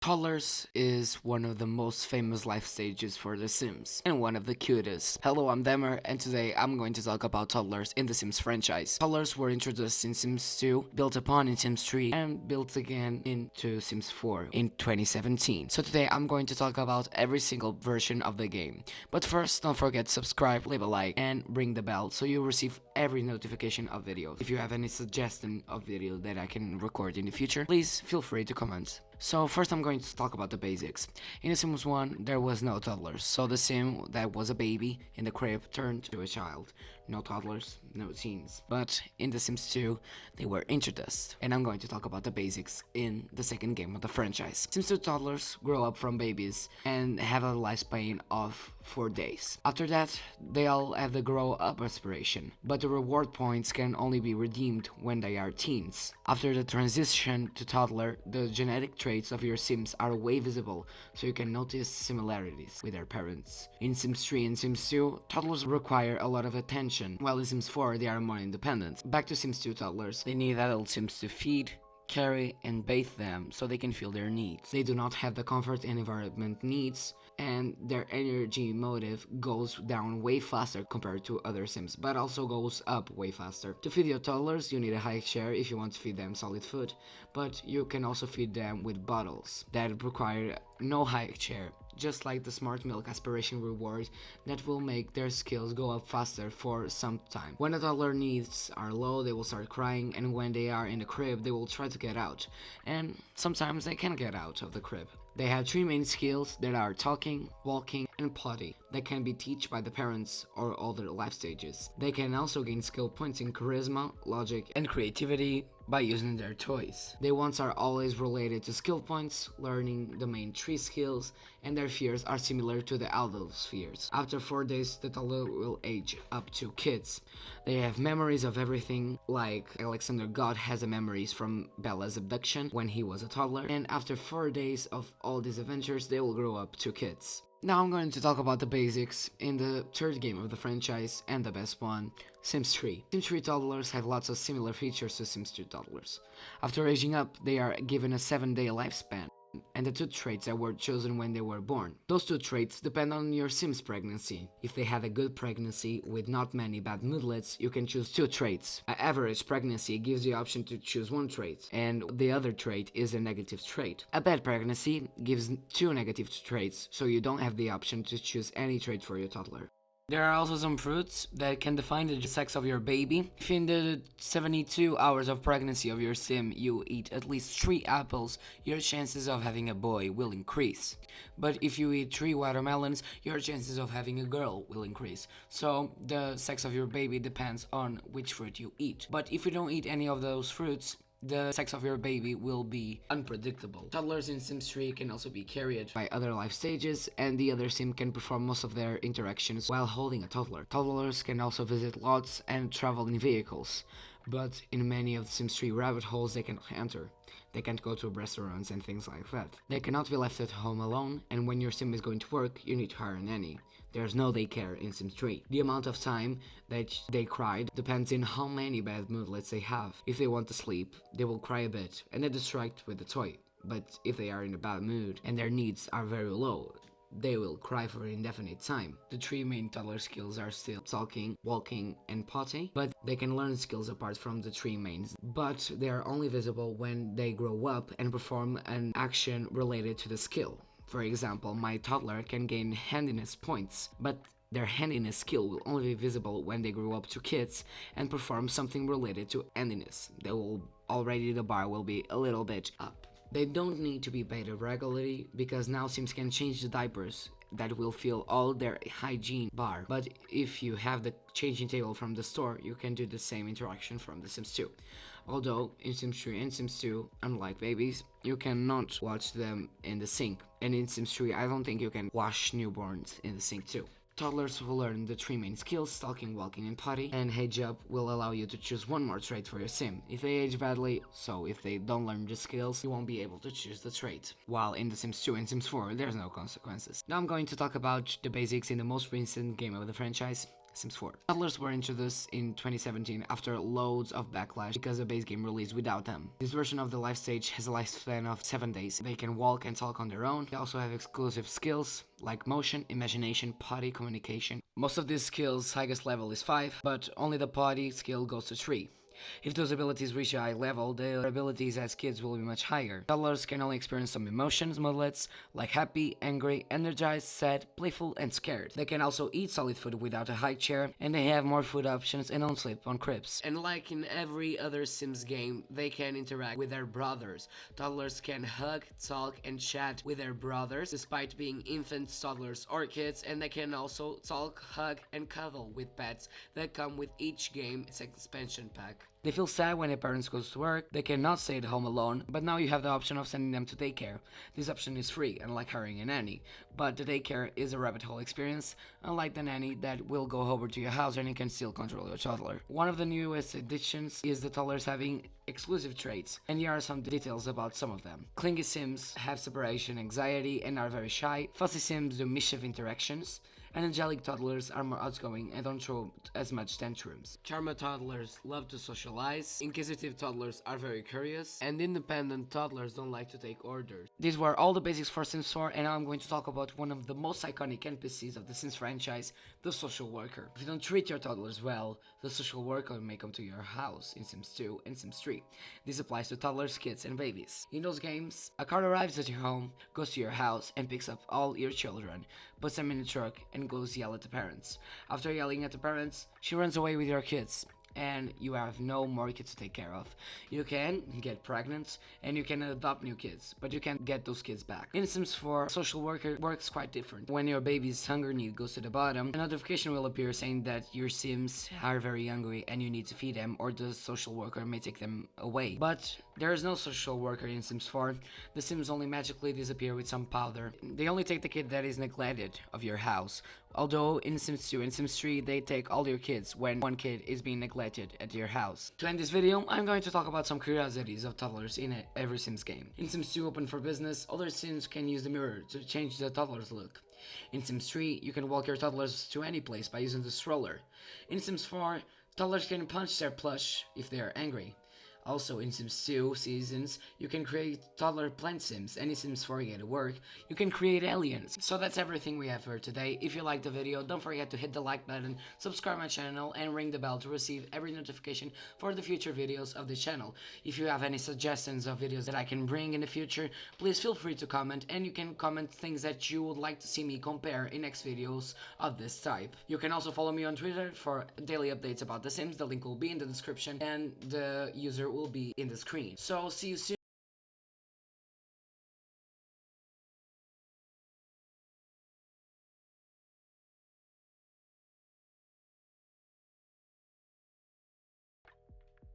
Toddlers is one of the most famous life stages for The Sims, and one of the cutest. Hello, I'm Demer, and today I'm going to talk about Toddlers in the Sims franchise. Toddlers were introduced in Sims 2, built upon in Sims 3, and built again into Sims 4 in 2017. So today I'm going to talk about every single version of the game. But first, don't forget to subscribe, leave a like, and ring the bell so you receive every notification of videos. If you have any suggestion of video that I can record in the future, please feel free to comment. So first I'm going to talk about the basics. In The Sims 1, there was no toddlers, so the sim that was a baby in the crib turned to a child. No toddlers, no teens. But in The Sims 2, they were introduced, and I'm going to talk about the basics in the second game of the franchise. Sims 2 toddlers grow up from babies and have a lifespan of 4 days. After that, they all have the grow up aspiration, but the reward points can only be redeemed when they are teens. After the transition to toddler, the genetic traits of your Sims are way visible, so you can notice similarities with their parents. In Sims 3 and Sims 2, toddlers require a lot of attention, while in Sims 4 they are more independent. Back to Sims 2 toddlers, they need adult Sims to feed, carry, and bathe them so they can feel their needs. They do not have the comfort and environment needs, and their energy motive goes down way faster compared to other Sims, but also goes up way faster. To feed your toddlers, you need a high share if you want to feed them solid food, but you can also feed them with bottles that require no high share, just like the smart milk aspiration reward that will make their skills go up faster for some time. When a toddler needs are low, they will start crying, and when they are in the crib, they will try to get out, and sometimes they can get out of the crib. They have 3 main skills that are talking, walking, and potty that can be taught by the parents or other life stages. They can also gain skill points in charisma, logic, and creativity by using their toys. Their wants are always related to skill points, learning the main 3 skills, and their fears are similar to the adult's fears. After 4 days, the toddler will age up to kids. They have memories of everything, like Alexander God has the memories from Bella's abduction when he was a toddler, and after 4 days of all these adventures, they will grow up to kids. Now I'm going to talk about the basics in the third game of the franchise, and the best one, Sims 3. Sims 3 toddlers have lots of similar features to Sims 2 toddlers. After aging up, they are given a 7-day lifespan, and the 2 traits that were chosen when they were born. Those 2 traits depend on your Sim's pregnancy. If they had a good pregnancy with not many bad moodlets, you can choose 2 traits. An average pregnancy gives you the option to choose 1 trait, and the other trait is a negative trait. A bad pregnancy gives 2 negative traits, so you don't have the option to choose any trait for your toddler. There are also some fruits that can define the sex of your baby. If in the 72 hours of pregnancy of your sim you eat at least 3 apples, your chances of having a boy will increase. But if you eat 3 watermelons, your chances of having a girl will increase. So the sex of your baby depends on which fruit you eat. But if you don't eat any of those fruits, the sex of your baby will be unpredictable. Toddlers in Sims 3 can also be carried by other life stages, and the other sim can perform most of their interactions while holding a toddler. Toddlers can also visit lots and travel in vehicles, but in many of Sims 3 rabbit holes they cannot enter. They can't go to restaurants and things like that. They cannot be left at home alone, and when your sim is going to work, you need to hire a nanny. There's no daycare in Sims 3. The amount of time that they cried depends on how many bad moodlets they have. If they want to sleep, they will cry a bit and then distract with the toy. But if they are in a bad mood and their needs are very low, they will cry for an indefinite time. The 3 main toddler skills are still talking, walking, and potty, but they can learn skills apart from the 3 mains. But they are only visible when they grow up and perform an action related to the skill. For example, my toddler can gain handiness points, but their handiness skill will only be visible when they grow up to kids and perform something related to handiness. Already the bar will be a little bit up. They don't need to be bathed regularly because now Sims can change the diapers that will fill all their hygiene bar. But if you have the changing table from the store, you can do the same interaction from The Sims 2. Although in Sims 3 and Sims 2, unlike babies, you cannot wash them in the sink. And in Sims 3, I don't think you can wash newborns in the sink too. Toddlers who learn the 3 main skills, talking, walking, and potty, and age up will allow you to choose 1 more trait for your sim. If they age badly, so if they don't learn the skills, you won't be able to choose the trait. While in The Sims 2 and Sims 4, there's no consequences. Now I'm going to talk about the basics in the most recent game of the franchise, Sims 4. Toddlers were introduced in 2017 after loads of backlash because the base game released without them. This version of the life stage has a lifespan of 7 days. They can walk and talk on their own. They also have exclusive skills like motion, imagination, potty, communication. Most of these skills' highest level is 5, but only the potty skill goes to 3. If those abilities reach a high level, their abilities as kids will be much higher. Toddlers can only experience some emotions modelets like happy, angry, energized, sad, playful, and scared. They can also eat solid food without a high chair, and they have more food options and don't sleep on cribs. And like in every other Sims game, they can interact with their brothers. Toddlers can hug, talk, and chat with their brothers despite being infants, toddlers, or kids, and they can also talk, hug, and cuddle with pets that come with each game's expansion pack. They feel sad when their parents goes to work, they cannot stay at home alone, but now you have the option of sending them to daycare. This option is free, unlike hiring a nanny, but the daycare is a rabbit hole experience, unlike the nanny that will go over to your house and you can still control your toddler. One of the newest additions is the toddlers having exclusive traits, and here are some details about some of them. Clingy Sims have separation anxiety and are very shy, fussy Sims do mischief interactions, and angelic toddlers are more outgoing and don't throw as much tantrums. Charmer toddlers love to socialize, inquisitive toddlers are very curious, and independent toddlers don't like to take orders. These were all the basics for Sims 4, and now I'm going to talk about one of the most iconic NPCs of the Sims franchise, the social worker. If you don't treat your toddlers well, the social worker may come to your house in Sims 2 and Sims 3. This applies to toddlers, kids, and babies. In those games, a car arrives at your home, goes to your house, and picks up all your children, puts them in a truck, and goes yell at the parents. After yelling at the parents, she runs away with your kids, and you have no more kids to take care of. You can get pregnant and you can adopt new kids, but you can't get those kids back. In Sims 4, social worker works quite different. When your baby's hunger need goes to the bottom, a notification will appear saying that your Sims are very hungry and you need to feed them, or the social worker may take them away. But there is no social worker in Sims 4. The Sims only magically disappear with some powder. They only take the kid that is neglected of your house. Although in Sims 2 and Sims 3 they take all your kids when one kid is being neglected at your house. To end this video, I'm going to talk about some curiosities of toddlers in every Sims game. In Sims 2 Open for Business, other Sims can use the mirror to change the toddler's look. In Sims 3, you can walk your toddlers to any place by using the stroller. In Sims 4, toddlers can punch their plush if they are angry. Also, in Sims 2 Seasons, you can create toddler plant sims, and in Sims 4 Get to Work, you can create aliens. So that's everything we have for today. If you liked the video, don't forget to hit the like button, subscribe my channel, and ring the bell to receive every notification for the future videos of the channel. If you have any suggestions of videos that I can bring in the future, please feel free to comment, and you can comment things that you would like to see me compare in next videos of this type. You can also follow me on Twitter for daily updates about The Sims. The link will be in the description, and the user will be in the screen. So see you soon.